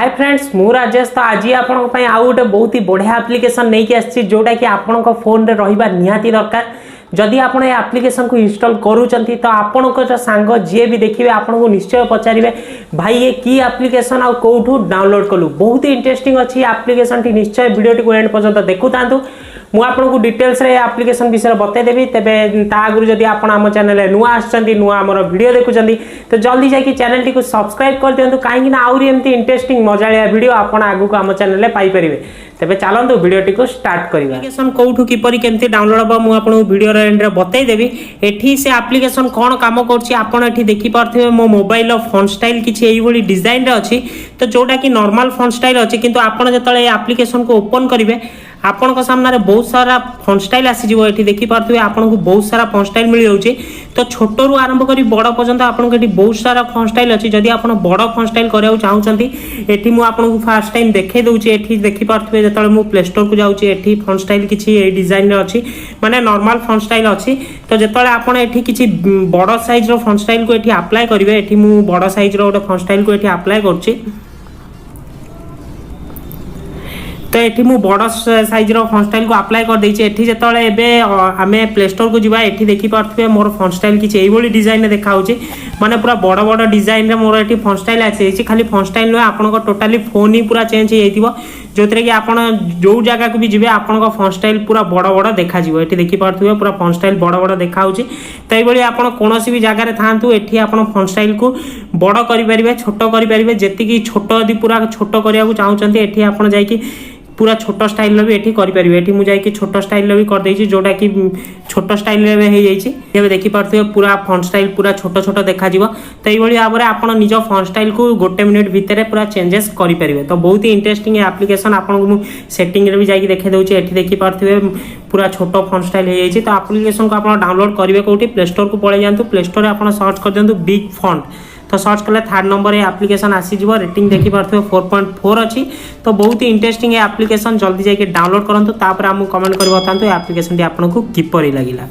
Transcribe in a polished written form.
Hi friends मु राजेश तो आज आपण आउ गोटे बहुत ही बढ़िया एप्लिकेशन नहीं कि आसी जोटा कि आपण फोन रे रहिबा निहाती दरकार। जदि आपण ये एप्लिकेशन को इंस्टॉल करूचंती तो आपण जो सांग जी भी देखिए आपण को निश्चय पचारे भाई ये की एप्लिकेशन आ कोठू डाउनलोड कलु। बहुत ही इंटरेस्टिंग अच्छी एप्लिकेशन टी निश्चय वीडियो टी एंड पर्यंत देखु तांतु। मु आपको डिटेल्स रे एप्लिकेशन विषय बतईदेवी। तेरे आगु जदि आप आम चैनल नुआ आसछंती नुआ आमर वीडियो देखुचंती तो जल्दी जाकि चैनल टी को सब्सक्राइब कर दियंतु कहीं आउरी एमती इंटरेस्टिंग मजालिया वीडियो आपण आगु को आम चैनल पाई परिबे। तेरे चलतु वीडियो टी को स्टार्ट करिबा। एप्लिकेशन कोठू किपरि केमती डाउनलोड हबो मु आपको वीडियो रे एंड रे बतईदेवी। एठी से एप्लिकेशन कोन काम करछि आपण एठी देखि पारथिबे मो मोबाइल फोन स्टाइल किछि एई भली डिजाइन रे अछि तो जोटा कि नॉर्मल फोन स्टाइल अछि किंतु आपण जतले एप्लिकेशन को ओपन करिवे आपण को सामने बहुत सारा फोन स्टाइल आसी जीवो। एठी देखि पारथिबे आपण को बहुत सारा फोन स्टाइल मिल जाउछि तो छोट रु आरंभ करी बड़ पर्यंत आपण को एठी बहुत सारा फोन स्टाइल अछि। जदि आपण बड़ फोन स्टाइल करिया चाहउछंती एठी मु आपण को फर्स्ट टाइम देखै दउछि। एठी देखि पारथिबे जतले मु प्ले स्टोर को जाउछि एठी फोन स्टाइल किछि ए डिजाइन रे अछि माने नॉर्मल फोन स्टाइल अछि। तो जतले आपण एठी किछि बड़ साइज रो फोन स्टाइल को एठी अप्लाई करिवे एठी मु बड़ साइज रो फोन स्टाइल को एठी अप्लाई करछि। तो ये मु बड़ साइज रो फोन स्टाइल को अप्लाई कर देछि। एठी जतले एबे आमे प्ले स्टोर को जिबा एठी देखि पारथिबे मोर फोन स्टाइल किछि एई बोली डिजाइन देखा होछि माने पूरा बड़ बड़ डिजाइन रे मोर एठी फोन स्टाइल आछि। खाली फोन स्टाइल न आपन को टोटली फोन ही पूरा चेंज हे जइतिबो जोतरे कि आपन जो जगह को भी जिबे आपन को फोन स्टाइल पूरा बड़ बड़ देखा जिवो। एठी देखि पारथिबे पूरा फोन स्टाइल बड़ बड़ देखा होछि। तो एई बोली आपन कोनोसी भी जगह रे थांतु एठी आपन फोन स्टाइल को बड़ करि परिबे छोटो करि परिबे। जेति कि छोटो यदि पूरा छोटो करिया को चाहउचंती एठी आपन जाई कि पूरा छोट स्टाइल भी एठी करि परिबे। एठी मु जाई कि छोट स्टाइल भी कर देछि जोटा कि छोट स्टाइल रे हे जाइछि। एबे देखि पारथिबे पूरा फोन स्टाइल पूरा छोट छोट देखा जिवो। तो एई भली भाबरे आपण निज फोन स्टाइल को गोटे मिनिट भितरे पूरा चेंजेस करि परिबे। तो बहुत ही इंटरेस्टिंग एप्लिकेशन आपण को मु सेटिंग रे भी जाई कि देखै दउछि। एठी देखि पारथिबे पूरा छोट फोन स्टाइल हे जाइछि। तो एप्लिकेशन को आपण डाउनलोड करिवे कोठी प्ले स्टोर को पळे जांतु। प्ले स्टोर रे आपण सर्च कर दियंतु बिग फॉन्ट तो सर्च कले थर्ड नंबर ये एप्लिकेशन आसी जीवो। रेटिंग देखि पारथिबे 4.4 अछि। तो बहुत ही इंटरेस्टिंग एप्लिकेशन जल्दी जाके डाउनलोड करंतु। तापर हमु कमेंट करि बतांतु एप्लिकेशन टी आपन को किपरि लागिला।